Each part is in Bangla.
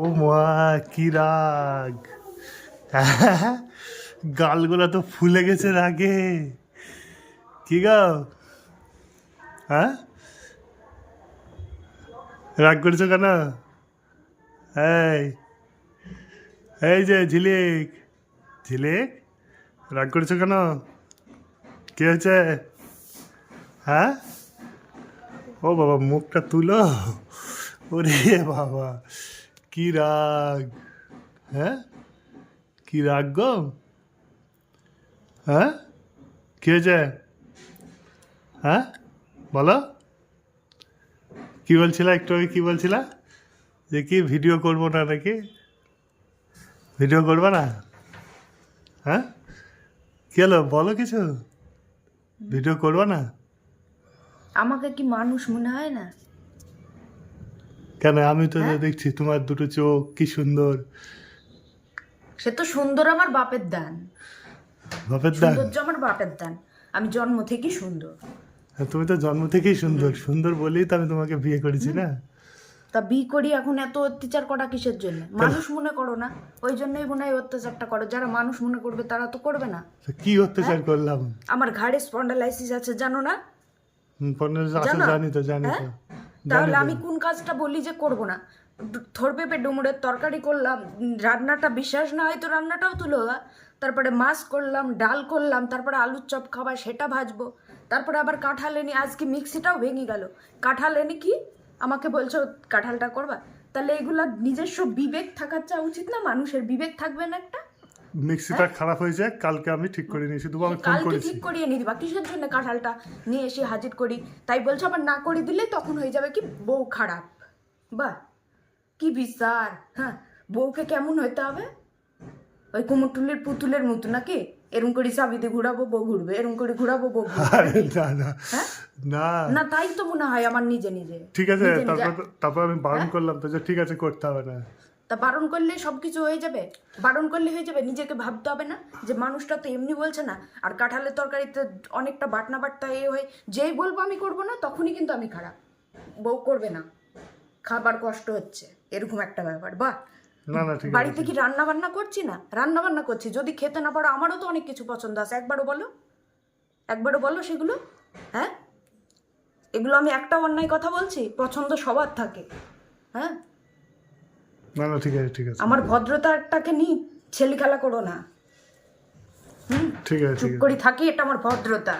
ও মা কি রাগ! গালগুলা তো ফুলে গেছে রাগে। কি গো, হ্যাঁ রাগ করেছো কেন? এই এই যে ঝিলিক, ঝিলিক রাগ করেছো কেন? কি হয়েছে? হ্যাঁ, ও বাবা মুখটা তুলো। ওরে বাবা, কি রাগ! হ্যাঁ, কি রাগ গো? হ্যাঁ, কি হয়েছে? হ্যাঁ বলো, কি বলছিলা একটু আগে? কি বলছিলা যে কি ভিডিও করবো না নাকি? ভিডিও করবে না? হ্যাঁ, কি হলো বলো কিছু। ভিডিও করবে না আমাকে কি মানুষ মনে হয় না? কেন? আমি তো হ্যাঁ, দেখছি তোমার দুটো চোখ কি সুন্দর। সে তো সুন্দর আমার বাপের দান। বাপের দান? সৌন্দর্য আমার বাপের দান। আমি জন্ম থেকেই সুন্দর। হ্যাঁ, তুমি তো জন্ম থেকেই সুন্দর। সুন্দর বলেই তো আমি তোমাকে বিয়ে করেছি না? তা বিয়ে করি এখন এত অত্যাচার করা কিসের জন্য? মানুষ মনে করো না, ওই জন্যই মনে হয় অত্যাচারটা করো। যারা মানুষ মনে করবে তারা তো করবে না। তো কি অত্যাচার করলাম? আমার ঘাড়ে স্পন্ডালাইসিস আছে, জানো না? পনেরো আছে, জানো? জানি তো, জানি হ্যাঁ, তো, জানি তাহলে তো। আমি কোন কাজটা বলি যে করব না? থরপেপে ডুমুরের তরকারি করলাম, রান্নাটা বিশ্বাস না হয় তো রান্নাটাও তুলো গা। তারপরে মাছ করলাম, ডাল করলাম, তারপরে আলুর চপ খাবার সেটা ভাজবো, তারপরে আবার কাঁঠাল এনে, আজকে মিক্সিটাও ভেঙে গেল। কাঁঠাল এনে কি আমাকে বলছো কাঁঠালটা করবা? তাহলে এগুলা নিজস্ব বিবেক থাকার চা উচিত না? মানুষের বিবেক থাকবে না একটা? মিক্সিটা খারাপ হয়েছে, কালকে আমি ঠিক করে নিয়েছি, তবু আমি ফোন কালকে করেছি। ঠিক করিয়ে নিয়ে দিবা, কিসের জন্য কাঁঠালটা নিয়ে এসে হাজির করি? তাই বলছো আবার না করে দিলে তখন হয়ে যাবে কি বউ খারাপ? বাহ, কি বিচার! হ্যাঁ, বউকে কেমন হইতে হবে? ওই কুমোরটুলির পুতুলের মতো নাকি? এরম করে চাবি দিয়ে ঘুরাবো বউ ঘুরবে, এরম করে ঘুরাবো বউ ঘুরবে আরে নাকি? না না হ্যাঁ, না, না তাই তো মনে হয় আমার নিজে নিজে। ঠিক আছে। নিজে নিজে তারপর আমি বারণ করলাম তো যে ঠিক আছে, করতে হবে না। তা বারণ করলে সবকিছু হয়ে যাবে? বারণ করলে হয়ে যাবে? নিজেকে ভাবতে হবে না যে মানুষটা তো এমনি বলছে না? আর কাঁঠালের তরকারিতে অনেকটা বাটনা বাটতা এ হয়ে যেই বলবো আমি করবো না, তখনই কিন্তু আমি খারাপ। বউ করবে না, খাবার কষ্ট হচ্ছে, এরকম একটা ব্যাপার। বাহ, না না, ঠিক আছে। বাড়িতে কি রান্না বান্না করছি না? রান্না বান্না করছি। যদি খেতে না পারো, আমারও তো অনেক কিছু পছন্দ আছে, একবারও বলো, একবারও বলো সেগুলো। হ্যাঁ, এগুলো আমি একটা অন্যায় কথা বলছি? পছন্দ সবার থাকে। হ্যাঁ, না না, ঠিক আছে, ঠিক আছে, আমার ভদ্রতাটাকে নিয়ে ছেলে খেলা করো না। ঠিক আছে, চুপ ঠিক আছে, করে থাকি, এটা আমার ভদ্রতা।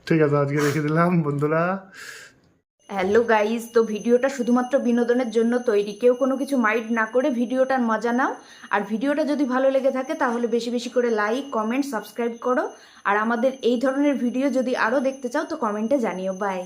ঠিক আছে, আজকে রেখে দিলাম বন্ধুরা। হ্যালো গাইস, তো ভিডিওটা শুধুমাত্র বিনোদনের জন্য তৈরি, কেউ কোনো কিছু মাইন্ড না করে ভিডিওটার মজা নাও। আর ভিডিওটা যদি ভালো লেগে থাকে তাহলে বেশি বেশি করে লাইক, কমেন্ট, সাবস্ক্রাইব করো। আর আমাদের এই ধরনের ভিডিও যদি আরও দেখতে চাও তো কমেন্টে জানিও। বাই।